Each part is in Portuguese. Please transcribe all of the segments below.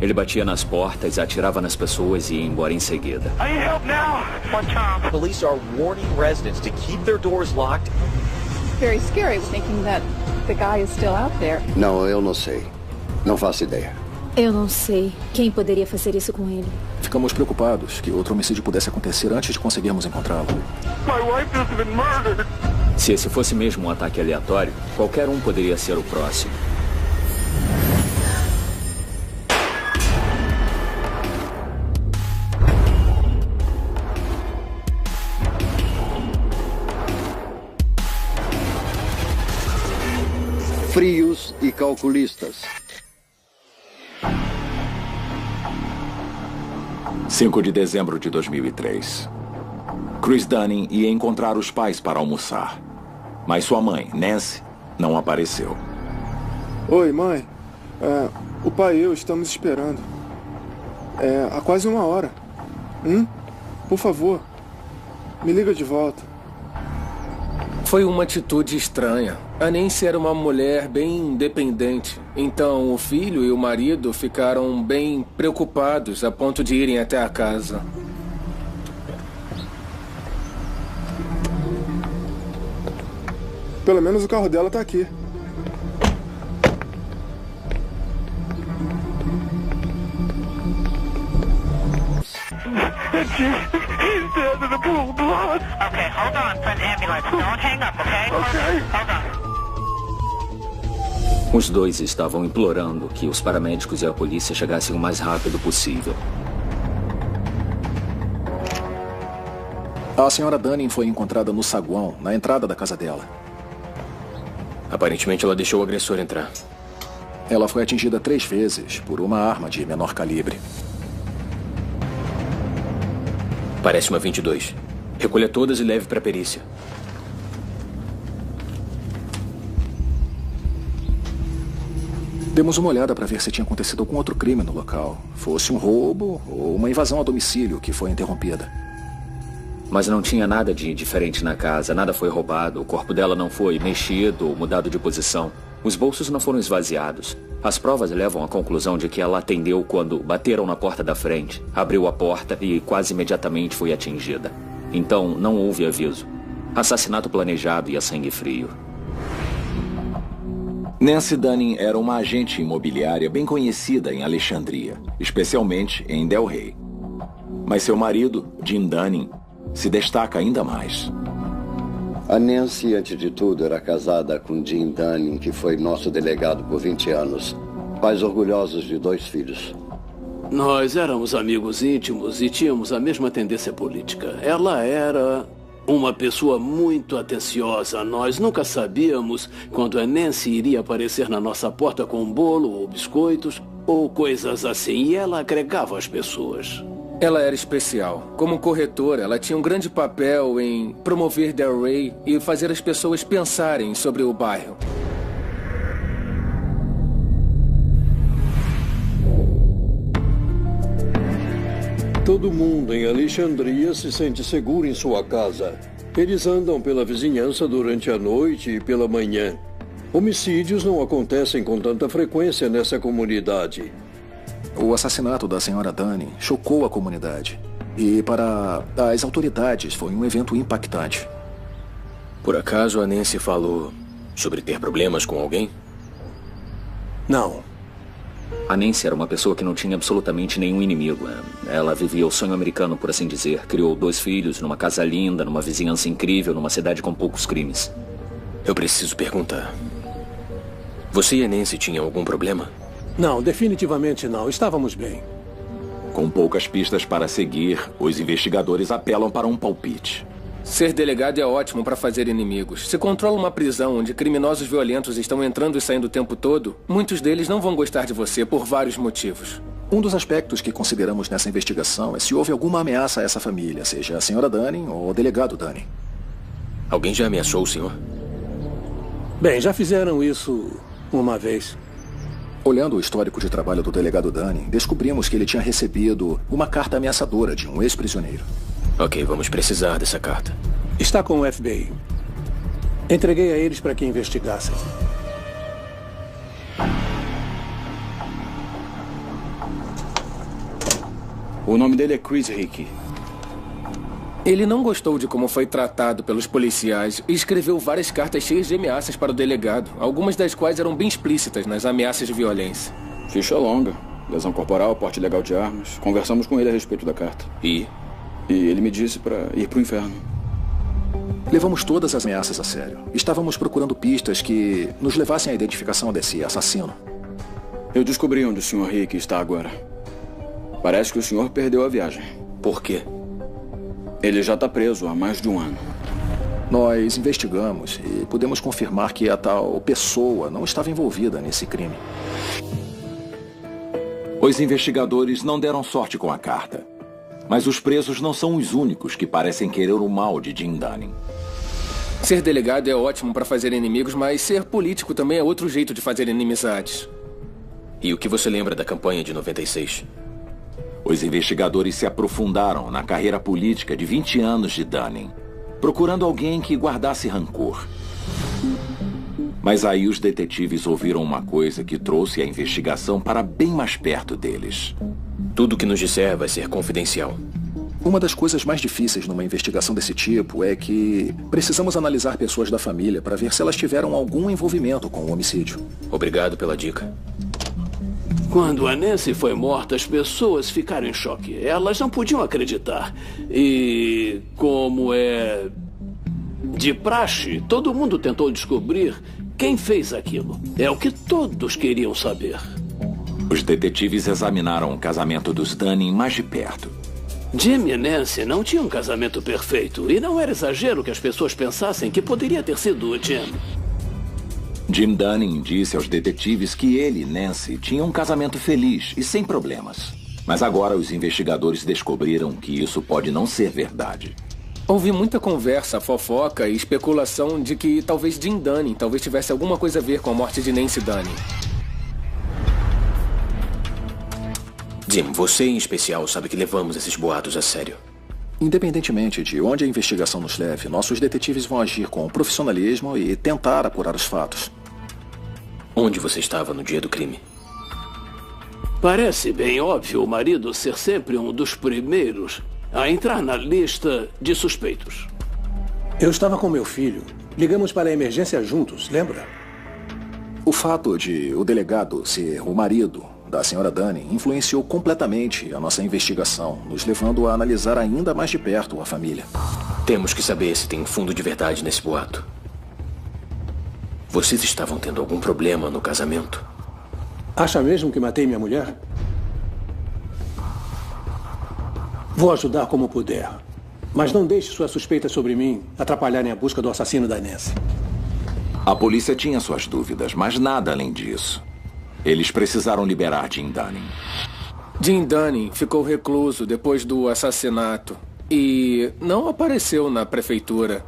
Ele batia nas portas, atirava nas pessoas e ia embora em seguida. I need help now. Police are warning residents to keep their doors locked. Very scary thinking that the guy is still out there. Não, eu não sei. Não faço ideia. Eu não sei quem poderia fazer isso com ele. Ficamos preocupados que outro homicídio pudesse acontecer antes de conseguirmos encontrá-lo. My wife has been murdered. Se esse fosse mesmo um ataque aleatório, qualquer um poderia ser o próximo. Frios e calculistas. 5 de dezembro de 2003. Chris Dunning ia encontrar os pais para almoçar. Mas sua mãe, Nancy, não apareceu. Oi, mãe. O pai e eu estamos esperando. Há quase 1 hora. Por favor, me liga de volta. Foi uma atitude estranha. A Nancy era uma mulher bem independente. Então o filho e o marido ficaram bem preocupados a ponto de irem até a casa. Pelo menos o carro dela tá aqui. He's dead in a pool of blood. Okay, hold on for an ambulance. Don't hang up, okay? Okay. Hold on. Os dois estavam implorando que os paramédicos e a polícia chegassem o mais rápido possível. A senhora Dunning foi encontrada no saguão, na entrada da casa dela. Aparentemente ela deixou o agressor entrar. Ela foi atingida 3 vezes por uma arma de menor calibre. Parece uma 22. Recolha todas e leve para a perícia. Demos uma olhada para ver se tinha acontecido algum outro crime no local. Fosse um roubo ou uma invasão a domicílio que foi interrompida. Mas não tinha nada de diferente na casa, nada foi roubado, o corpo dela não foi mexido ou mudado de posição. Os bolsos não foram esvaziados. As provas levam à conclusão de que ela atendeu quando bateram na porta da frente, abriu a porta e quase imediatamente foi atingida. Então não houve aviso. Assassinato planejado e a sangue frio. Nancy Dunning era uma agente imobiliária bem conhecida em Alexandria, especialmente em Delray. Mas seu marido, Jim Dunning, se destaca ainda mais. A Nancy, antes de tudo, era casada com Jim Dunning, que foi nosso delegado por 20 anos. Pais orgulhosos de 2 filhos. Nós éramos amigos íntimos e tínhamos a mesma tendência política. Ela era uma pessoa muito atenciosa. Nós nunca sabíamos quando a Nancy iria aparecer na nossa porta com um bolo ou biscoitos ou coisas assim. E ela agregava às pessoas. Ela era especial. Como corretora, ela tinha um grande papel em promover Delray e fazer as pessoas pensarem sobre o bairro. Todo mundo em Alexandria se sente seguro em sua casa. Eles andam pela vizinhança durante a noite e pela manhã. Homicídios não acontecem com tanta frequência nessa comunidade. O assassinato da senhora Dunning chocou a comunidade. E para as autoridades foi um evento impactante. Por acaso a Nancy falou sobre ter problemas com alguém? Não. A Nancy era uma pessoa que não tinha absolutamente nenhum inimigo. Ela vivia o sonho americano, por assim dizer. Criou 2 filhos, numa casa linda, numa vizinhança incrível, numa cidade com poucos crimes. Eu preciso perguntar. Você e a Nancy tinham algum problema? Não, definitivamente não. Estávamos bem. Com poucas pistas para seguir, os investigadores apelam para um palpite. Ser delegado é ótimo para fazer inimigos. Se controla uma prisão onde criminosos violentos estão entrando e saindo o tempo todo, muitos deles não vão gostar de você por vários motivos. Um dos aspectos que consideramos nessa investigação é se houve alguma ameaça a essa família, seja a senhora Dunning ou o delegado Dunning. Alguém já ameaçou o senhor? Bem, já fizeram isso uma vez. Olhando o histórico de trabalho do delegado Dunning, descobrimos que ele tinha recebido uma carta ameaçadora de um ex-prisioneiro. Ok, vamos precisar dessa carta. Está com o FBI. Entreguei a eles para que investigassem. O nome dele é Chris Hickey. Ele não gostou de como foi tratado pelos policiais e escreveu várias cartas cheias de ameaças para o delegado, algumas das quais eram bem explícitas nas ameaças de violência. Ficha longa, lesão corporal, porte ilegal de armas. Conversamos com ele a respeito da carta. E ele me disse para ir pro inferno. Levamos todas as ameaças a sério. Estávamos procurando pistas que nos levassem à identificação desse assassino. Eu descobri onde o Sr. Hickey está agora. Parece que o senhor perdeu a viagem. Por quê? Ele já está preso há mais de um ano. Nós investigamos e pudemos confirmar que a tal pessoa não estava envolvida nesse crime. Os investigadores não deram sorte com a carta. Mas os presos não são os únicos que parecem querer o mal de Jim Dunning. Ser delegado é ótimo para fazer inimigos, mas ser político também é outro jeito de fazer inimizades. E o que você lembra da campanha de 96? Os investigadores se aprofundaram na carreira política de 20 anos de Dunning, procurando alguém que guardasse rancor. Mas aí os detetives ouviram uma coisa que trouxe a investigação para bem mais perto deles. Tudo que nos disser vai ser confidencial. Uma das coisas mais difíceis numa investigação desse tipo é que precisamos analisar pessoas da família para ver se elas tiveram algum envolvimento com o homicídio. Obrigado pela dica. Quando a Nancy foi morta, as pessoas ficaram em choque. Elas não podiam acreditar. E, como é de praxe, todo mundo tentou descobrir quem fez aquilo. É o que todos queriam saber. Os detetives examinaram o casamento dos Dunning mais de perto. Jim e Nancy não tinham um casamento perfeito. E não era exagero que as pessoas pensassem que poderia ter sido o Jim. Jim Dunning disse aos detetives que ele e Nancy tinham um casamento feliz e sem problemas. Mas agora os investigadores descobriram que isso pode não ser verdade. Houve muita conversa, fofoca e especulação de que talvez Jim Dunning tivesse alguma coisa a ver com a morte de Nancy Dunning. Jim, você em especial sabe que levamos esses boatos a sério. Independentemente de onde a investigação nos leve, nossos detetives vão agir com profissionalismo e tentar apurar os fatos. Onde você estava no dia do crime? Parece bem óbvio o marido ser sempre um dos primeiros a entrar na lista de suspeitos. Eu estava com meu filho. Ligamos para a emergência juntos, lembra? O fato de o delegado ser o marido da senhora Dunning influenciou completamente a nossa investigação, nos levando a analisar ainda mais de perto a família. Temos que saber se tem fundo de verdade nesse boato. Vocês estavam tendo algum problema no casamento? Acha mesmo que matei minha mulher? Vou ajudar como puder. Mas não deixe suas suspeitas sobre mim atrapalharem a busca do assassino da Nancy. A polícia tinha suas dúvidas, mas nada além disso. Eles precisaram liberar Jim Dunning. Jim Dunning ficou recluso depois do assassinato e não apareceu na prefeitura.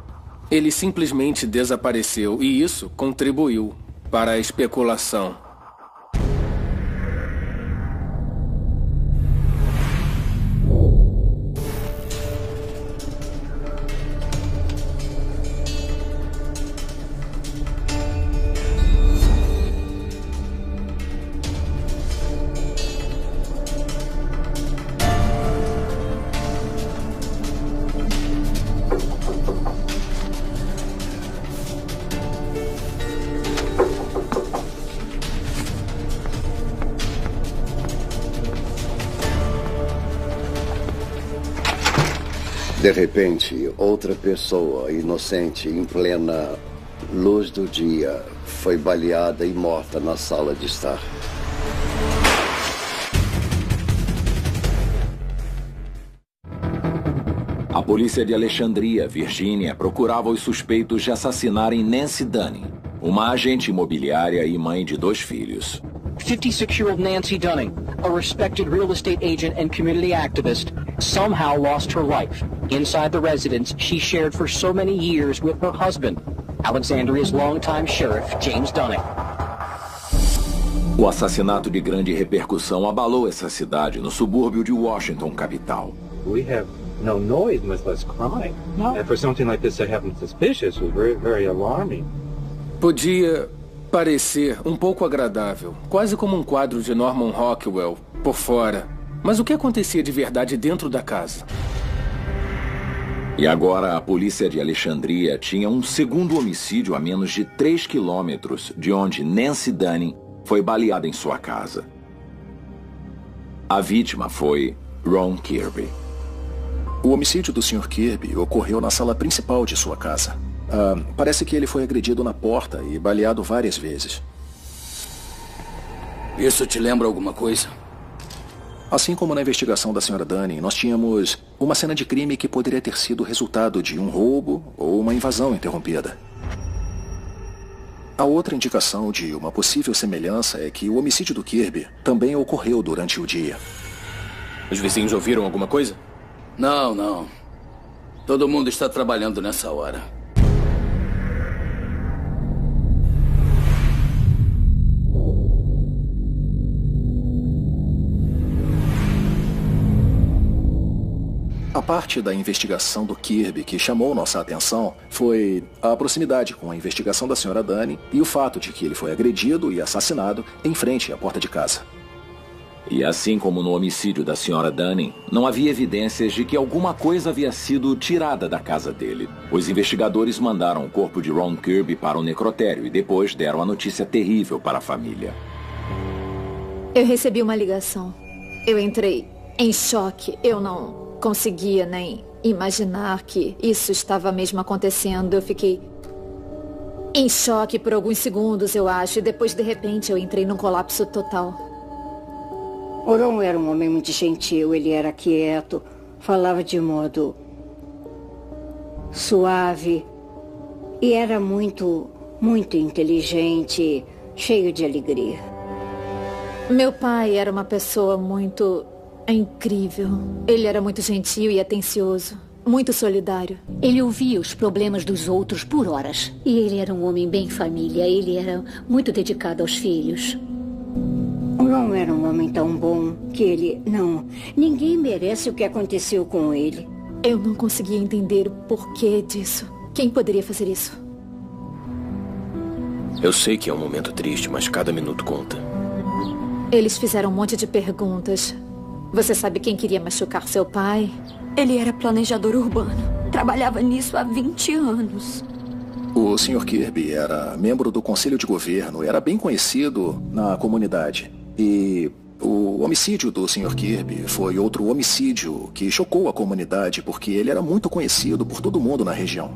Ele simplesmente desapareceu e isso contribuiu para a especulação. De repente, outra pessoa inocente, em plena luz do dia, foi baleada e morta na sala de estar. A polícia de Alexandria, Virgínia, procurava os suspeitos de assassinarem Nancy Dunning, uma agente imobiliária e mãe de 2 filhos. 56-year-old Nancy Dunning, a respected real estate agent and community activist, somehow lost her life inside the residence she shared for so many years with her husband, Alexandria's longtime sheriff, James Dunning. O assassinato de grande repercussão abalou essa cidade no subúrbio de Washington, capital. We have no noise, much less crime. No. And for something like this to happen suspicious was very, very alarming. Podia parecer um pouco agradável, quase como um quadro de Norman Rockwell, por fora. Mas o que acontecia de verdade dentro da casa? E agora a polícia de Alexandria tinha um segundo homicídio a menos de 3 quilômetros de onde Nancy Dunning foi baleada em sua casa. A vítima foi Ron Kirby. O homicídio do Sr. Kirby ocorreu na sala principal de sua casa. Parece que ele foi agredido na porta e baleado várias vezes. Isso te lembra alguma coisa? Assim como na investigação da Sra. Dunning, nós tínhamos uma cena de crime que poderia ter sido resultado de um roubo ou uma invasão interrompida. A outra indicação de uma possível semelhança é que o homicídio do Kirby também ocorreu durante o dia. Os vizinhos ouviram alguma coisa? Não. Todo mundo está trabalhando nessa hora. A parte da investigação do Kirby que chamou nossa atenção foi a proximidade com a investigação da Sra. Dunning e o fato de que ele foi agredido e assassinado em frente à porta de casa. E assim como no homicídio da Sra. Dunning, não havia evidências de que alguma coisa havia sido tirada da casa dele. Os investigadores mandaram o corpo de Ron Kirby para o necrotério e depois deram a notícia terrível para a família. Eu recebi uma ligação. Eu entrei em choque. Eu não conseguia nem imaginar que isso estava mesmo acontecendo. Eu fiquei em choque por alguns segundos, eu acho, e depois, de repente, eu entrei num colapso total. O Ron era um homem muito gentil, ele era quieto, falava de modo suave e era muito inteligente, cheio de alegria. Meu pai era uma pessoa muito incrível. Ele era muito gentil e atencioso, muito solidário. Ele ouvia os problemas dos outros por horas. E ele era um homem bem família, ele era muito dedicado aos filhos. O Ron era um homem tão bom que ninguém merece o que aconteceu com ele. Eu não conseguia entender o porquê disso. Quem poderia fazer isso? Eu sei que é um momento triste, mas cada minuto conta. Eles fizeram um monte de perguntas. Você sabe quem queria machucar seu pai? Ele era planejador urbano. Trabalhava nisso há 20 anos. O Sr. Kirby era membro do Conselho de Governo, era bem conhecido na comunidade. E o homicídio do Sr. Kirby foi outro homicídio que chocou a comunidade, porque ele era muito conhecido por todo mundo na região.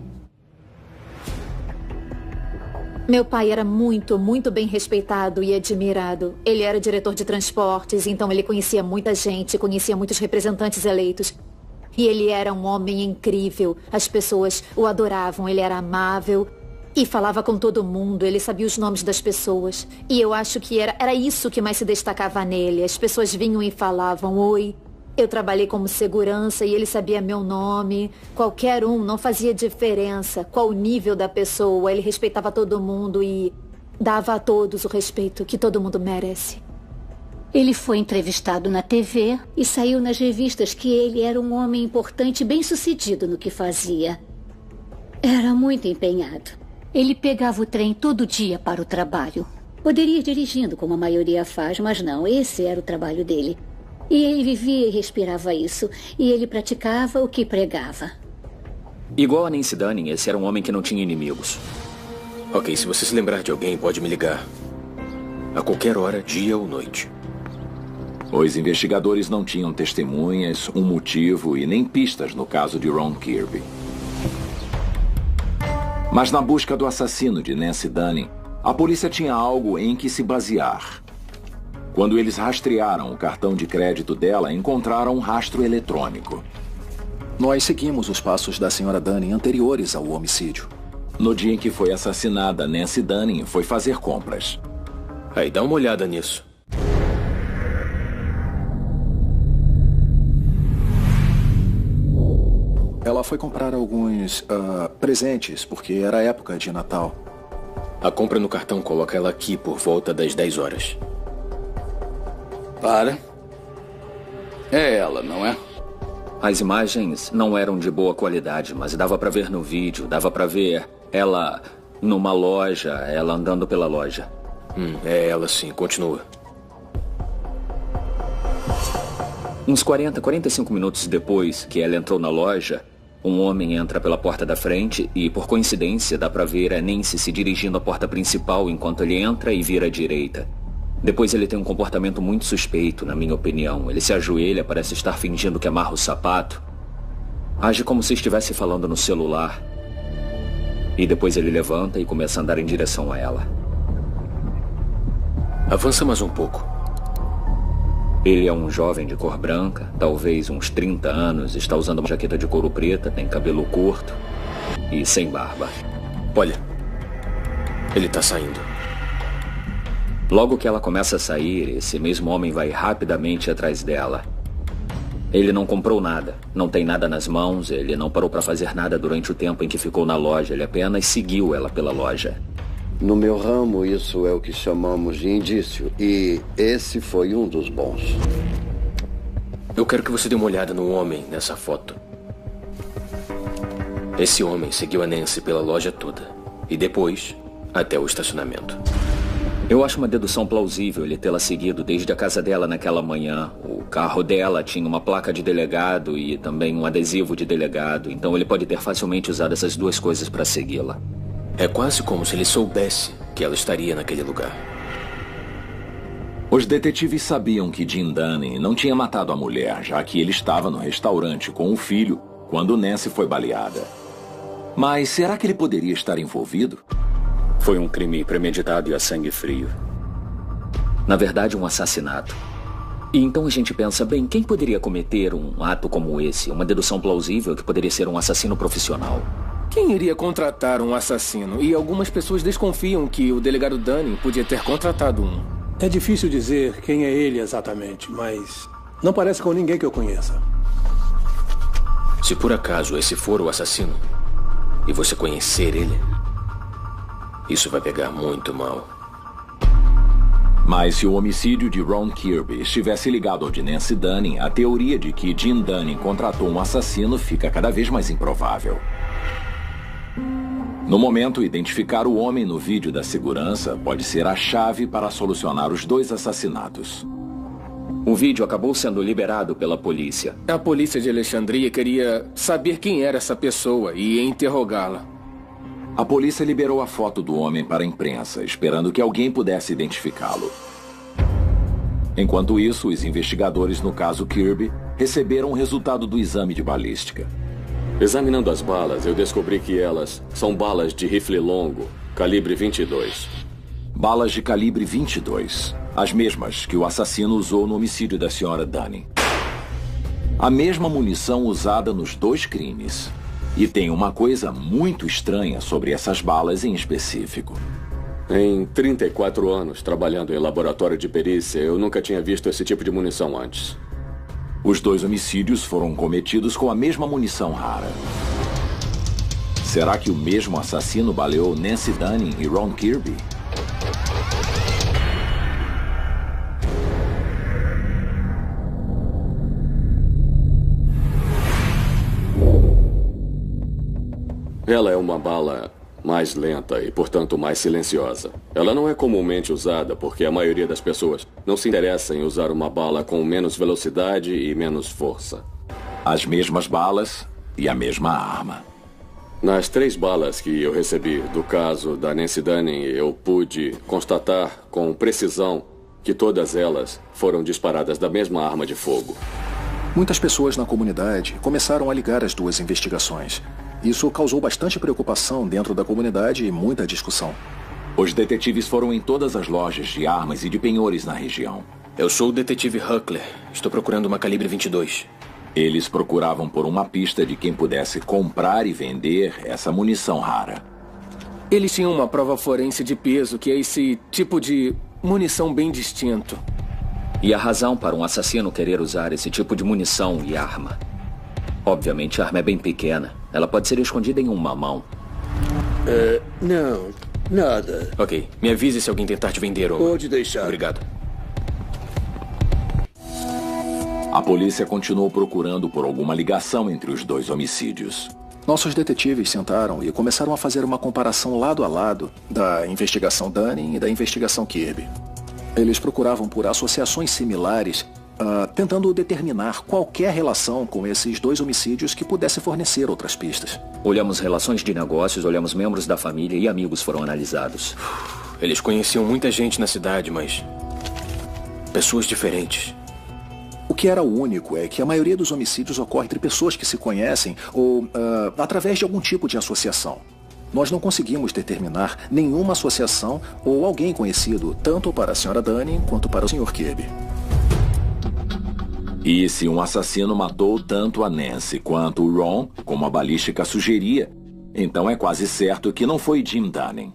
Meu pai era muito bem respeitado e admirado. Ele era diretor de transportes, então ele conhecia muita gente, conhecia muitos representantes eleitos. E ele era um homem incrível. As pessoas o adoravam, ele era amável e falava com todo mundo, ele sabia os nomes das pessoas. E eu acho que era isso que mais se destacava nele. As pessoas vinham e falavam, oi. Eu trabalhei como segurança e ele sabia meu nome. Qualquer um, não fazia diferença qual o nível da pessoa. Ele respeitava todo mundo e dava a todos o respeito que todo mundo merece. Ele foi entrevistado na TV e saiu nas revistas que ele era um homem importante e bem-sucedido no que fazia. Era muito empenhado. Ele pegava o trem todo dia para o trabalho. Poderia ir dirigindo, como a maioria faz, mas não, esse era o trabalho dele. E ele vivia e respirava isso. E ele praticava o que pregava. Igual a Nancy Dunning, esse era um homem que não tinha inimigos. Ok, se você se lembrar de alguém, pode me ligar. A qualquer hora, dia ou noite. Os investigadores não tinham testemunhas, um motivo e nem pistas no caso de Ron Kirby. Mas na busca do assassino de Nancy Dunning, a polícia tinha algo em que se basear. Quando eles rastrearam o cartão de crédito dela, encontraram um rastro eletrônico. Nós seguimos os passos da Sra. Dunning anteriores ao homicídio. No dia em que foi assassinada, Nancy Dunning foi fazer compras. Aí, dá uma olhada nisso. Ela foi comprar alguns presentes, porque era época de Natal. A compra no cartão coloca ela aqui por volta das 10 horas. Para. É ela, não é? As imagens não eram de boa qualidade, mas dava pra ver no vídeo, dava pra ver ela numa loja, ela andando pela loja. É ela sim, continua. Uns 45 minutos depois que ela entrou na loja, um homem entra pela porta da frente e, por coincidência, dá pra ver a Nancy se dirigindo à porta principal enquanto ele entra e vira à direita. Depois ele tem um comportamento muito suspeito, na minha opinião. Ele se ajoelha, parece estar fingindo que amarra o sapato. Age como se estivesse falando no celular. E depois ele levanta e começa a andar em direção a ela. Avança mais um pouco. Ele é um jovem de cor branca, talvez uns 30 anos, está usando uma jaqueta de couro preta, tem cabelo curto e sem barba. Olha, ele tá saindo. Logo que ela começa a sair, esse mesmo homem vai rapidamente atrás dela. Ele não comprou nada, não tem nada nas mãos, ele não parou para fazer nada durante o tempo em que ficou na loja, ele apenas seguiu ela pela loja. No meu ramo, isso é o que chamamos de indício, e esse foi um dos bons. Eu quero que você dê uma olhada no homem nessa foto. Esse homem seguiu a Nancy pela loja toda, e depois, até o estacionamento. Eu acho uma dedução plausível ele tê-la seguido desde a casa dela naquela manhã. O carro dela tinha uma placa de delegado e também um adesivo de delegado, então ele pode ter facilmente usado essas duas coisas para segui-la. É quase como se ele soubesse que ela estaria naquele lugar. Os detetives sabiam que Jim Dunning não tinha matado a mulher, já que ele estava no restaurante com o filho quando Nancy foi baleada. Mas será que ele poderia estar envolvido? Foi um crime premeditado e a sangue frio. Na verdade, um assassinato. E então a gente pensa, bem, quem poderia cometer um ato como esse? Uma dedução plausível que poderia ser um assassino profissional. Quem iria contratar um assassino? E algumas pessoas desconfiam que o delegado Dunning podia ter contratado um. É difícil dizer quem é ele exatamente, mas não parece com ninguém que eu conheça. Se por acaso esse for o assassino, e você conhecer ele, isso vai pegar muito mal. Mas se o homicídio de Ron Kirby estivesse ligado ao de Nancy Dunning, a teoria de que Jim Dunning contratou um assassino fica cada vez mais improvável. No momento, identificar o homem no vídeo da segurança pode ser a chave para solucionar os dois assassinatos. O vídeo acabou sendo liberado pela polícia. A polícia de Alexandria queria saber quem era essa pessoa e interrogá-la. A polícia liberou a foto do homem para a imprensa, esperando que alguém pudesse identificá-lo. Enquanto isso, os investigadores no caso Kirby receberam o resultado do exame de balística. Examinando as balas, eu descobri que elas são balas de rifle longo, calibre 22. Balas de calibre 22. As mesmas que o assassino usou no homicídio da senhora Dunning. A mesma munição usada nos dois crimes. E tem uma coisa muito estranha sobre essas balas em específico. Em 34 anos trabalhando em laboratório de perícia, eu nunca tinha visto esse tipo de munição antes. Os dois homicídios foram cometidos com a mesma munição rara. Será que o mesmo assassino baleou Nancy Dunning e Ron Kirby? Ela é uma bala mais lenta e, portanto, mais silenciosa. Ela não é comumente usada porque a maioria das pessoas não se interessa em usar uma bala com menos velocidade e menos força. As mesmas balas e a mesma arma. Nas 3 balas que eu recebi do caso da Nancy Dunning, eu pude constatar com precisão que todas elas foram disparadas da mesma arma de fogo. Muitas pessoas na comunidade começaram a ligar as duas investigações. Isso causou bastante preocupação dentro da comunidade e muita discussão. Os detetives foram em todas as lojas de armas e de penhores na região. Eu sou o detetive Huckler. Estou procurando uma calibre 22. Eles procuravam por uma pista de quem pudesse comprar e vender essa munição rara. Eles tinham uma prova forense de peso, que é esse tipo de munição bem distinto. E a razão para um assassino querer usar esse tipo de munição e arma? Obviamente a arma é bem pequena. Ela pode ser escondida em uma mão. Não, nada. Ok, me avise se alguém tentar te vender ou... Pode deixar. Obrigado. A polícia continuou procurando por alguma ligação entre os dois homicídios. Nossos detetives sentaram e começaram a fazer uma comparação lado a lado da investigação Dunning e da investigação Kirby. Eles procuravam por associações similares tentando determinar qualquer relação com esses 2 homicídios que pudesse fornecer outras pistas. Olhamos relações de negócios, olhamos membros da família e amigos foram analisados. Eles conheciam muita gente na cidade, mas... pessoas diferentes. O que era único é que a maioria dos homicídios ocorre entre pessoas que se conhecem ou através de algum tipo de associação. Nós não conseguimos determinar nenhuma associação ou alguém conhecido, tanto para a Sra. Dunning quanto para o Sr. Kirby. E se um assassino matou tanto a Nancy quanto o Ron, como a balística sugeria, então é quase certo que não foi Jim Dunning.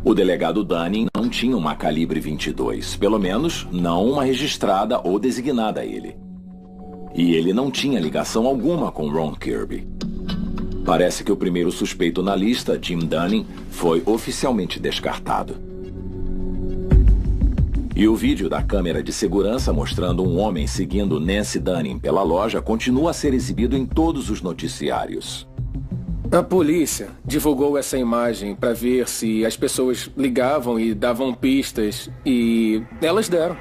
O delegado Dunning não tinha uma calibre 22, pelo menos não uma registrada ou designada a ele. E ele não tinha ligação alguma com Ron Kirby. Parece que o primeiro suspeito na lista, Jim Dunning, foi oficialmente descartado. E o vídeo da câmera de segurança mostrando um homem seguindo Nancy Dunning pela loja continua a ser exibido em todos os noticiários. A polícia divulgou essa imagem para ver se as pessoas ligavam e davam pistas, e elas deram.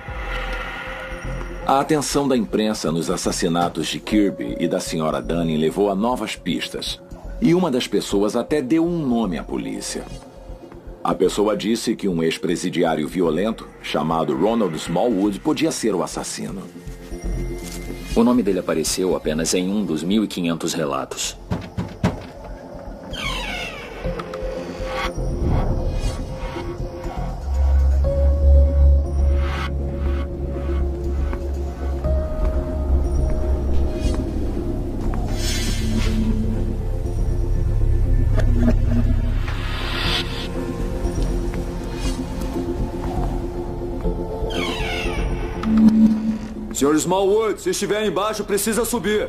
A atenção da imprensa nos assassinatos de Kirby e da Sra. Dunning levou a novas pistas. E uma das pessoas até deu um nome à polícia. A pessoa disse que um ex-presidiário violento, chamado Ronald Smallwood, podia ser o assassino. O nome dele apareceu apenas em um dos 1.500 relatos. Sr. Smallwood, se estiver embaixo, precisa subir.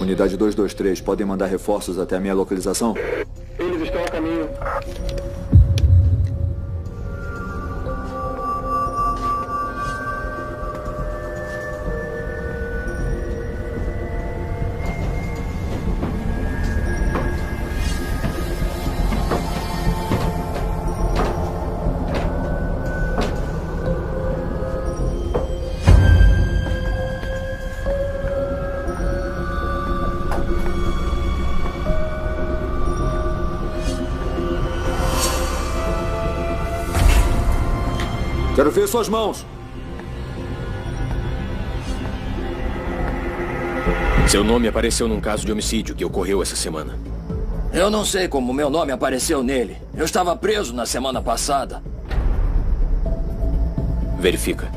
Unidade 223, podem mandar reforços até a minha localização? Eles estão a caminho. Quero ver suas mãos. Seu nome apareceu num caso de homicídio que ocorreu essa semana. Eu não sei como meu nome apareceu nele. Eu estava preso na semana passada. Verifica.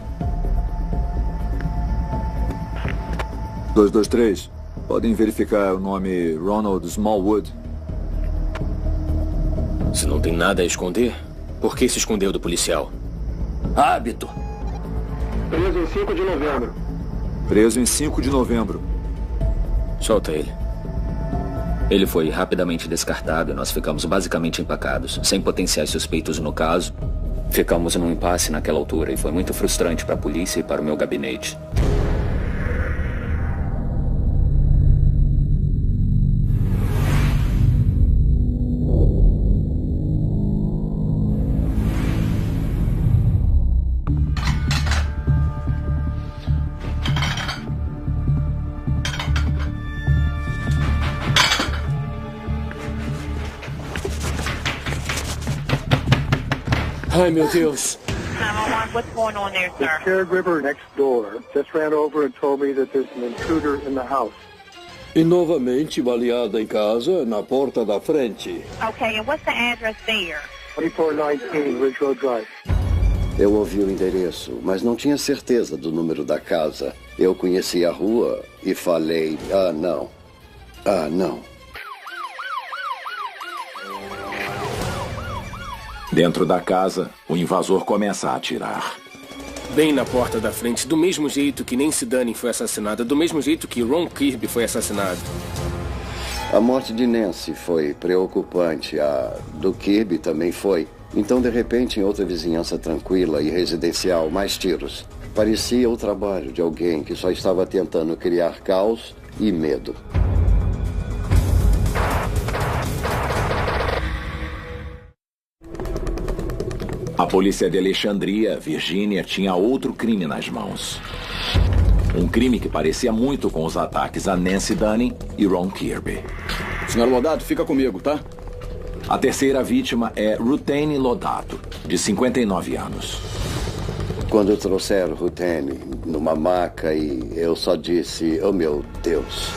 223, podem verificar o nome Ronald Smallwood? Se não tem nada a esconder, por que se escondeu do policial? Hábito. Preso em 5 de novembro. Preso em 5 de novembro. Solta ele. Ele foi rapidamente descartado e nós ficamos basicamente empacados, sem potenciais suspeitos no caso. Ficamos num impasse naquela altura e foi muito frustrante para a polícia e para o meu gabinete. Ai, meu Deus. 911, what's going on there, The sir? caregiver next door just ran over and told me that there's an intruder in the house. E novamente baleada em casa, na porta da frente. Okay, and what's the address there? 2419 Ridge Road Drive. Eu ouvi o endereço, mas não tinha certeza do número da casa. Eu conheci a rua e falei, não. Não. Dentro da casa, o invasor começa a atirar. Bem na porta da frente, do mesmo jeito que Nancy Dunning foi assassinada, do mesmo jeito que Ron Kirby foi assassinado. A morte de Nancy foi preocupante, a do Kirby também foi. Então, de repente, em outra vizinhança tranquila e residencial, mais tiros. Parecia o trabalho de alguém que só estava tentando criar caos e medo. A polícia de Alexandria, Virgínia, tinha outro crime nas mãos. Um crime que parecia muito com os ataques a Nancy Dunning e Ron Kirby. Senhor Lodato, fica comigo, tá? A terceira vítima é Ruthane Lodato, de 59 anos. Quando trouxeram Ruthane numa maca e eu só disse, oh meu Deus.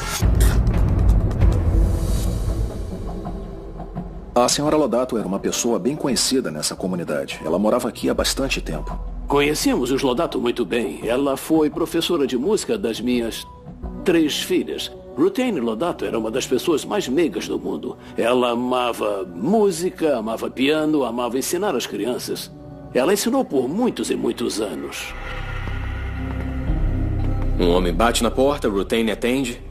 A senhora Lodato era uma pessoa bem conhecida nessa comunidade. Ela morava aqui há bastante tempo. Conhecemos os Lodato muito bem. Ela foi professora de música das minhas 3 filhas. Ruthane Lodato era uma das pessoas mais meigas do mundo. Ela amava música, amava piano, amava ensinar as crianças. Ela ensinou por muitos e muitos anos. Um homem bate na porta, Ruthane atende.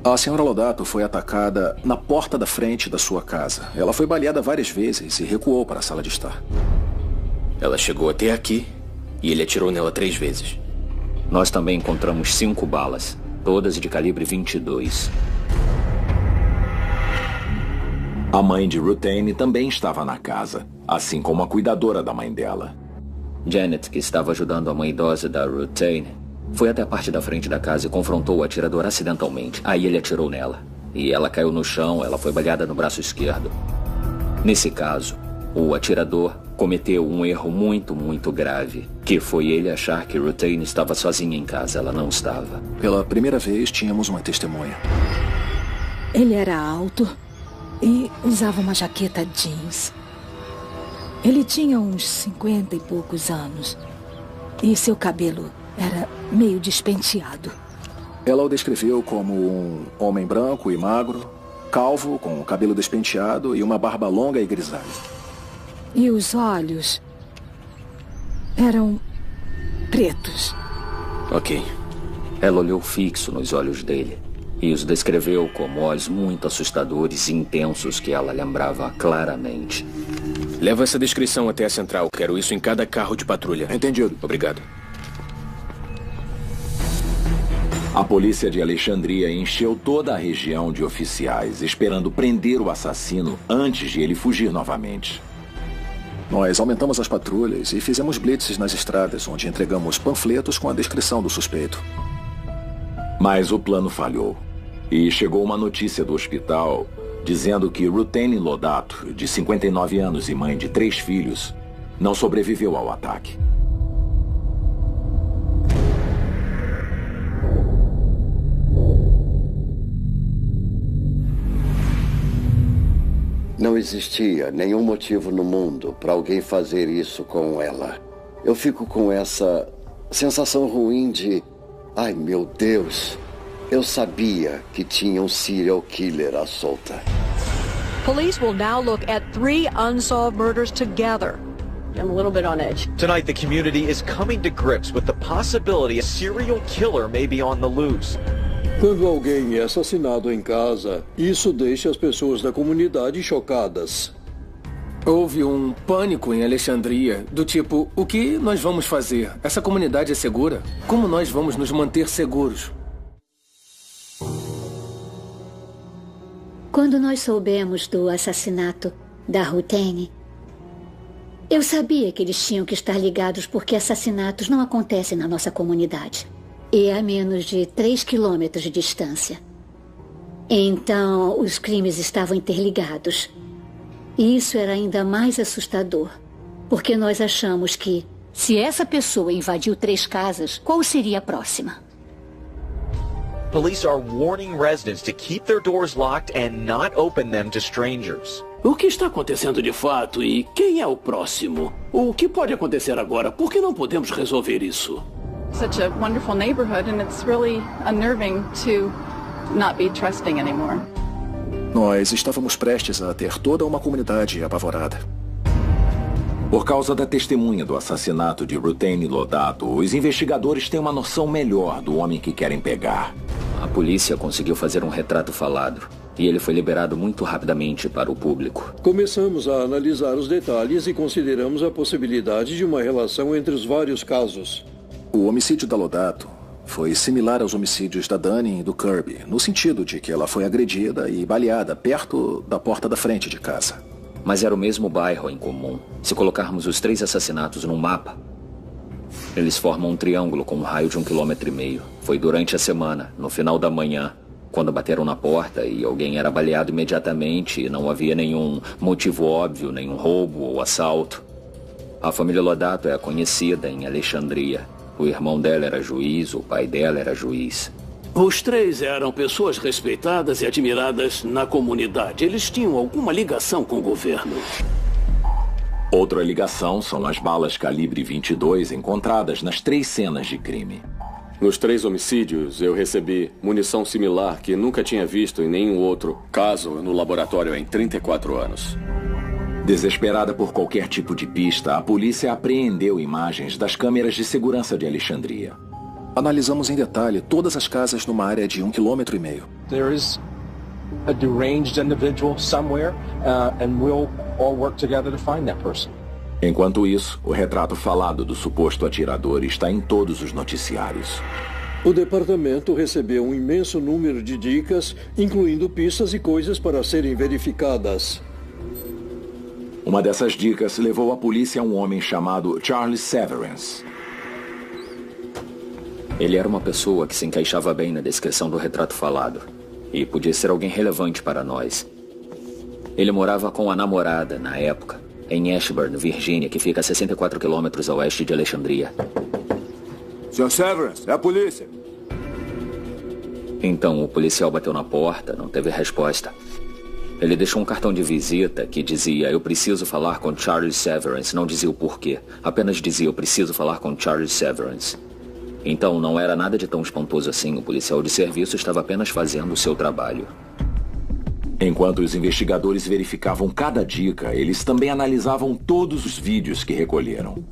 A senhora Lodato foi atacada na porta da frente da sua casa. Ela foi baleada várias vezes e recuou para a sala de estar. Ela chegou até aqui e ele atirou nela 3 vezes. Nós também encontramos 5 balas, todas de calibre 22. A mãe de Ruthane também estava na casa, assim como a cuidadora da mãe dela. Janet, que estava ajudando a mãe idosa da Ruthane, foi até a parte da frente da casa e confrontou o atirador acidentalmente. Aí ele atirou nela. E ela caiu no chão, ela foi baleada no braço esquerdo. Nesse caso, o atirador cometeu um erro muito grave, que foi ele achar que Ruthane estava sozinha em casa. Ela não estava. Pela primeira vez, tínhamos uma testemunha. Ele era alto e usava uma jaqueta jeans. Ele tinha uns 50 e poucos anos. E seu cabelo era meio despenteado. Ela o descreveu como um homem branco e magro, calvo, com o cabelo despenteado e uma barba longa e grisalha. E os olhos eram pretos. Ok. Ela olhou fixo nos olhos dele e os descreveu como olhos muito assustadores e intensos que ela lembrava claramente. Leva essa descrição até a central. Quero isso em cada carro de patrulha. Entendido. Obrigado. A polícia de Alexandria encheu toda a região de oficiais, esperando prender o assassino antes de ele fugir novamente. Nós aumentamos as patrulhas e fizemos blitzes nas estradas, onde entregamos panfletos com a descrição do suspeito. Mas o plano falhou. E chegou uma notícia do hospital dizendo que Ruthane Lodato, de 59 anos e mãe de 3 filhos, não sobreviveu ao ataque. Não existia nenhum motivo no mundo para alguém fazer isso com ela. Eu fico com essa sensação ruim de... Ai, meu Deus. Eu sabia que tinha um serial killer à solta. Police will now look at 3 unsolved murders together. I'm a little bit on edge. Tonight, the community is coming to grips with the possibility a serial killer may be on the loose. Quando alguém é assassinado em casa, isso deixa as pessoas da comunidade chocadas. Houve um pânico em Alexandria, do tipo, o que nós vamos fazer? Essa comunidade é segura? Como nós vamos nos manter seguros? Quando nós soubemos do assassinato da Ruthane, eu sabia que eles tinham que estar ligados porque assassinatos não acontecem na nossa comunidade. E a menos de 3 quilômetros de distância. Então, os crimes estavam interligados. E isso era ainda mais assustador, porque nós achamos que, se essa pessoa invadiu 3 casas, qual seria a próxima? Police are warning residents to keep their doors locked and not open them to strangers. O que está acontecendo de fato e quem é o próximo? O que pode acontecer agora? Por que não podemos resolver isso? Such a wonderful neighborhood, and it's really unnerving to not be trusting anymore. Nós estávamos prestes a ter toda uma comunidade apavorada. Por causa da testemunha do assassinato de Ruthane Lodato, os investigadores têm uma noção melhor do homem que querem pegar. A polícia conseguiu fazer um retrato falado e ele foi liberado muito rapidamente para o público. Começamos a analisar os detalhes e consideramos a possibilidade de uma relação entre os vários casos. O homicídio da Lodato foi similar aos homicídios da Dunning e do Kirby, no sentido de que ela foi agredida e baleada perto da porta da frente de casa. Mas era o mesmo bairro em comum. Se colocarmos os 3 assassinatos num mapa, eles formam um triângulo com um raio de 1,5 km. Foi durante a semana, no final da manhã, quando bateram na porta e alguém era baleado imediatamente e não havia nenhum motivo óbvio, nenhum roubo ou assalto. A família Lodato é conhecida em Alexandria. O irmão dela era juiz, o pai dela era juiz. Os 3 eram pessoas respeitadas e admiradas na comunidade. Eles tinham alguma ligação com o governo. Outra ligação são as balas calibre 22 encontradas nas 3 cenas de crime. Nos 3 homicídios, eu recebi munição similar que nunca tinha visto em nenhum outro caso no laboratório em 34 anos. Desesperada por qualquer tipo de pista, a polícia apreendeu imagens das câmeras de segurança de Alexandria. Analisamos em detalhe todas as casas numa área de 1,5 km. There is a deranged individual somewhere, and we'll all work together to find that person. Enquanto isso, o retrato falado do suposto atirador está em todos os noticiários. O departamento recebeu um imenso número de dicas, incluindo pistas e coisas para serem verificadas. Uma dessas dicas levou a polícia a um homem chamado Charles Severance. Ele era uma pessoa que se encaixava bem na descrição do retrato falado. E podia ser alguém relevante para nós. Ele morava com a namorada, na época, em Ashburn, Virgínia, que fica a 64 quilômetros a oeste de Alexandria. Sr. Severance, é a polícia. Então o policial bateu na porta, não teve resposta. Ele deixou um cartão de visita que dizia: eu preciso falar com Charles Severance. Não dizia o porquê, apenas dizia: eu preciso falar com Charles Severance. Então não era nada de tão espantoso assim. O policial de serviço estava apenas fazendo o seu trabalho. Enquanto os investigadores verificavam cada dica, eles também analisavam todos os vídeos que recolheram.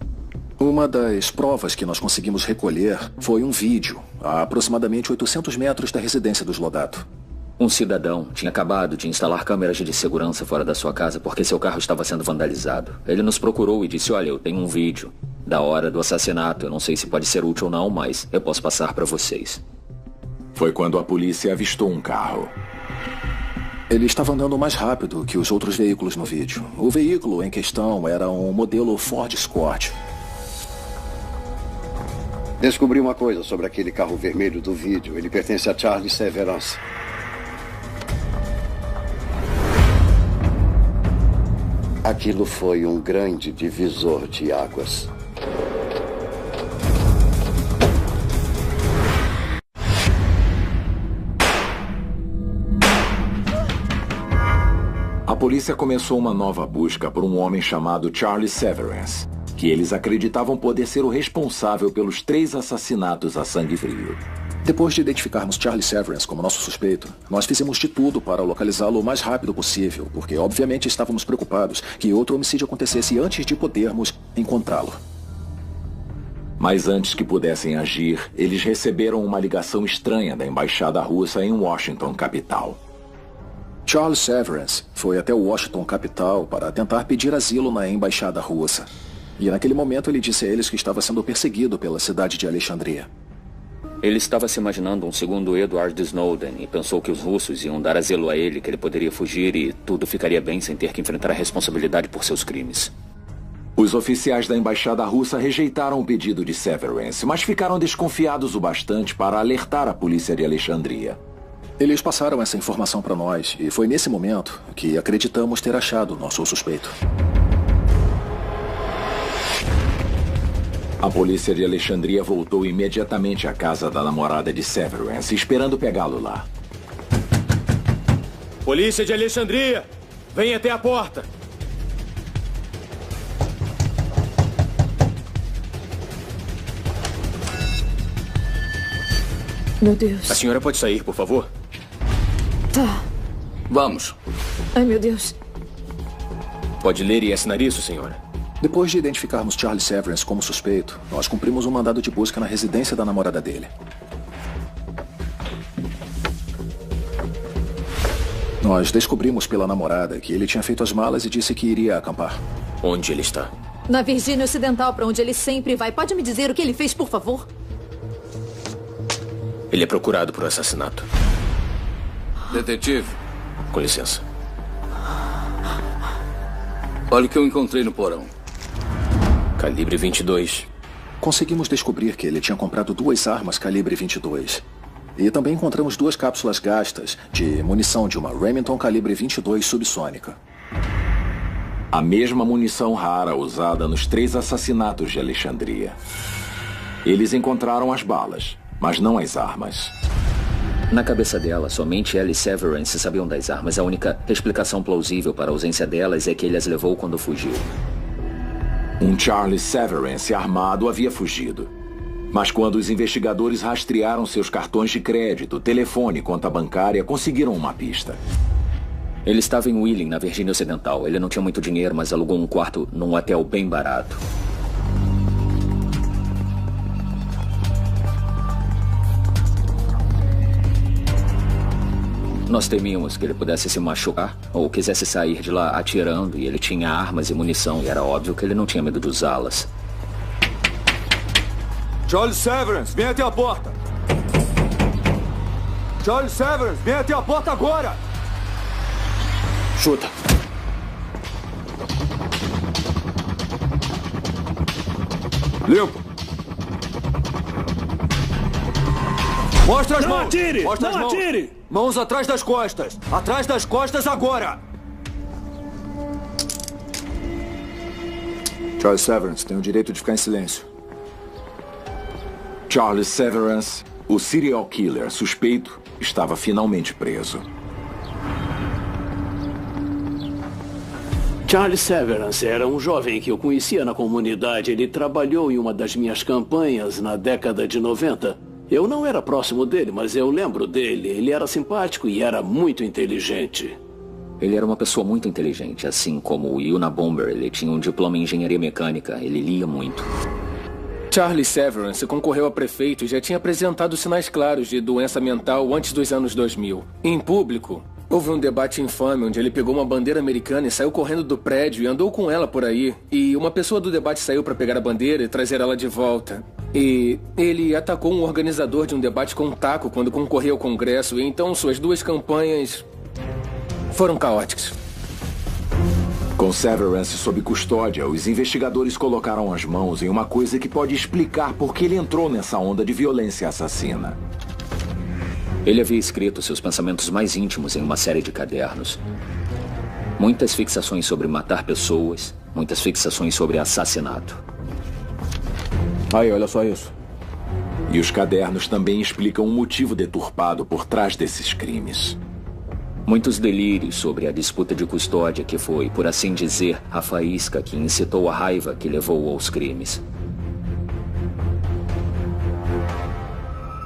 Uma das provas que nós conseguimos recolher foi um vídeo, a aproximadamente 800 metros da residência dos Lodato. Um cidadão tinha acabado de instalar câmeras de segurança fora da sua casa porque seu carro estava sendo vandalizado. Ele nos procurou e disse: olha, eu tenho um vídeo da hora do assassinato. Eu não sei se pode ser útil ou não, mas eu posso passar para vocês. Foi quando a polícia avistou um carro. Ele estava andando mais rápido que os outros veículos no vídeo. O veículo em questão era um modelo Ford Escort. Descobri uma coisa sobre aquele carro vermelho do vídeo. Ele pertence a Charles Severance. Aquilo foi um grande divisor de águas. A polícia começou uma nova busca por um homem chamado Charles Severance, que eles acreditavam poder ser o responsável pelos 3 assassinatos a sangue frio. Depois de identificarmos Charles Severance como nosso suspeito, nós fizemos de tudo para localizá-lo o mais rápido possível, porque obviamente estávamos preocupados que outro homicídio acontecesse antes de podermos encontrá-lo. Mas antes que pudessem agir, eles receberam uma ligação estranha da embaixada russa em Washington, capital. Charles Severance foi até Washington, capital, para tentar pedir asilo na embaixada russa. E naquele momento ele disse a eles que estava sendo perseguido pela cidade de Alexandria. Ele estava se imaginando um segundo Edward Snowden e pensou que os russos iam dar asilo a ele, que ele poderia fugir e tudo ficaria bem sem ter que enfrentar a responsabilidade por seus crimes. Os oficiais da embaixada russa rejeitaram o pedido de Severance, mas ficaram desconfiados o bastante para alertar a polícia de Alexandria. Eles passaram essa informação para nós e foi nesse momento que acreditamos ter achado nosso suspeito. A polícia de Alexandria voltou imediatamente à casa da namorada de Severance, esperando pegá-lo lá. Polícia de Alexandria! Vem até a porta! Meu Deus. A senhora pode sair, por favor? Tá. Vamos. Ai, meu Deus. Pode ler e assinar isso, senhora? Depois de identificarmos Charles Severance como suspeito, nós cumprimos um mandado de busca na residência da namorada dele. Nós descobrimos pela namorada que ele tinha feito as malas e disse que iria acampar. Onde ele está? Na Virgínia Ocidental, para onde ele sempre vai. Pode me dizer o que ele fez, por favor? Ele é procurado por assassinato. Detetive. Com licença. Olha o que eu encontrei no porão. Calibre 22. Conseguimos descobrir que ele tinha comprado 2 armas calibre 22. E também encontramos 2 cápsulas gastas de munição de uma Remington calibre 22 subsônica. A mesma munição rara usada nos 3 assassinatos de Alexandria. Eles encontraram as balas, mas não as armas. Na cabeça dela, somente ela e Severance sabiam das armas. A única explicação plausível para a ausência delas é que ele as levou quando fugiu. Um Charles Severance armado havia fugido. Mas quando os investigadores rastrearam seus cartões de crédito, telefone e conta bancária, conseguiram uma pista. Ele estava em Wheeling, na Virgínia Ocidental. Ele não tinha muito dinheiro, mas alugou um quarto num hotel bem barato. Nós temíamos que ele pudesse se machucar ou quisesse sair de lá atirando, e ele tinha armas e munição, e era óbvio que ele não tinha medo de usá-las. Charles Severance, vem até a porta! Charles Severance, vem até a porta agora! Chuta. Limpo. Mostra as mãos! Não atire! Mostra as Não mãos. atire! Mãos atrás das costas! Atrás das costas agora! Charles Severance tem o direito de ficar em silêncio. Charles Severance, o serial killer suspeito, estava finalmente preso. Charles Severance era um jovem que eu conhecia na comunidade. Ele trabalhou em uma das minhas campanhas na década de 90. Eu não era próximo dele, mas eu lembro dele. Ele era simpático e era muito inteligente. Ele era uma pessoa muito inteligente, assim como o Yuna Bomber. Ele tinha um diploma em engenharia mecânica. Ele lia muito. Charles Severance concorreu a prefeito e já tinha apresentado sinais claros de doença mental antes dos anos 2000. Em público, houve um debate infame onde ele pegou uma bandeira americana e saiu correndo do prédio e andou com ela por aí. E uma pessoa do debate saiu para pegar a bandeira e trazer ela de volta. E ele atacou um organizador de um debate com um taco quando concorreu ao Congresso. E então suas 2 campanhas foram caóticas. Com Severance sob custódia, os investigadores colocaram as mãos em uma coisa que pode explicar por que ele entrou nessa onda de violência assassina. Ele havia escrito seus pensamentos mais íntimos em uma série de cadernos. Muitas fixações sobre matar pessoas, muitas fixações sobre assassinato. Aí, olha só isso. E os cadernos também explicam um motivo deturpado por trás desses crimes. Muitos delírios sobre a disputa de custódia que foi, por assim dizer, a faísca que incitou a raiva que levou aos crimes.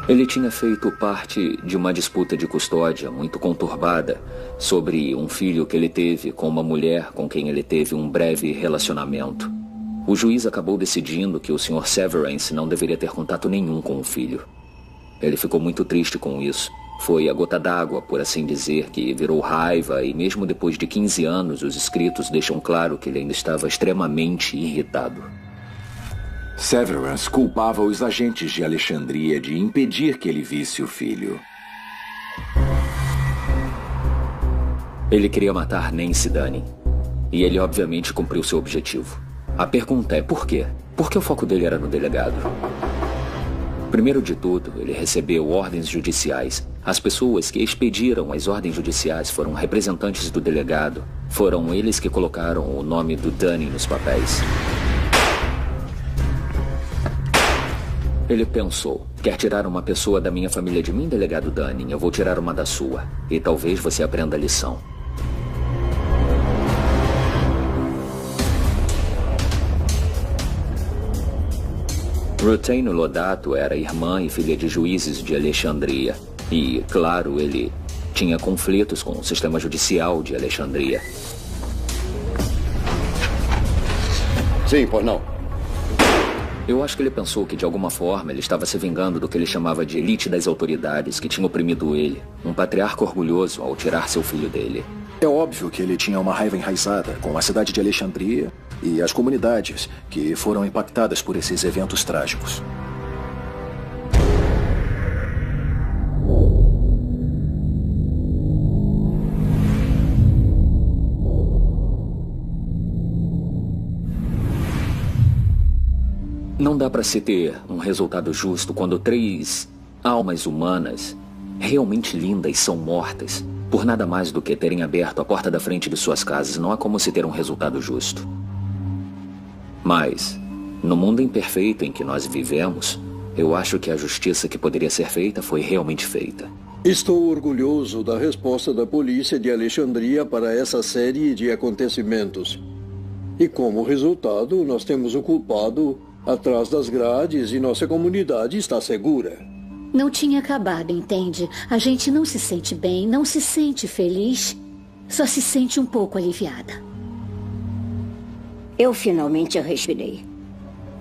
Ele tinha feito parte de uma disputa de custódia muito conturbada sobre um filho que ele teve com uma mulher com quem ele teve um breve relacionamento. O juiz acabou decidindo que o Sr. Severance não deveria ter contato nenhum com o filho. Ele ficou muito triste com isso. Foi a gota d'água, por assim dizer, que virou raiva, e mesmo depois de 15 anos, os escritos deixam claro que ele ainda estava extremamente irritado. Severance culpava os agentes de Alexandria de impedir que ele visse o filho. Ele queria matar Nancy Dunning. E ele obviamente cumpriu seu objetivo. A pergunta é por quê? Por que o foco dele era no delegado? Primeiro de tudo, ele recebeu ordens judiciais. As pessoas que expediram as ordens judiciais foram representantes do delegado. Foram eles que colocaram o nome do Dunning nos papéis. Ele pensou, quer tirar uma pessoa da minha família de mim, delegado Dunning? Eu vou tirar uma da sua. E talvez você aprenda a lição. Rutain Lodato era irmã e filha de juízes de Alexandria. E, claro, ele tinha conflitos com o sistema judicial de Alexandria. Sim, pois não. Eu acho que ele pensou que, de alguma forma, ele estava se vingando do que ele chamava de elite das autoridades, que tinha oprimido ele. Um patriarca orgulhoso ao tirar seu filho dele. É óbvio que ele tinha uma raiva enraizada com a cidade de Alexandria e as comunidades que foram impactadas por esses eventos trágicos. Não dá para se ter um resultado justo quando 3 almas humanas realmente lindas são mortas por nada mais do que terem aberto a porta da frente de suas casas. Não há como se ter um resultado justo. Mas, no mundo imperfeito em que nós vivemos, eu acho que a justiça que poderia ser feita foi realmente feita. Estou orgulhoso da resposta da polícia de Alexandria para essa série de acontecimentos. E como resultado, nós temos o culpado atrás das grades e nossa comunidade está segura. Não tinha acabado, entende? A gente não se sente bem, não se sente feliz, só se sente um pouco aliviada. Eu finalmente respirei.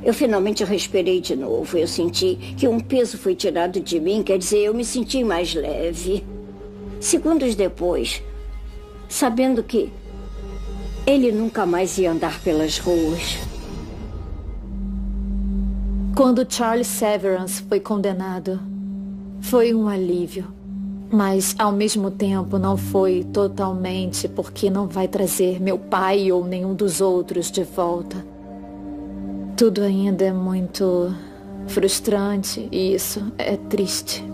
Eu finalmente respirei de novo. Eu senti que um peso foi tirado de mim, quer dizer, eu me senti mais leve. Segundos depois, sabendo que ele nunca mais ia andar pelas ruas. Quando Charles Severance foi condenado, foi um alívio. Mas, ao mesmo tempo, não foi totalmente, porque não vai trazer meu pai ou nenhum dos outros de volta. Tudo ainda é muito frustrante e isso é triste.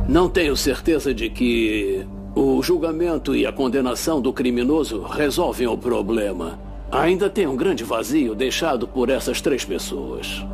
Não tenho certeza de que o julgamento e a condenação do criminoso resolvem o problema. Ainda tem um grande vazio deixado por essas 3 pessoas.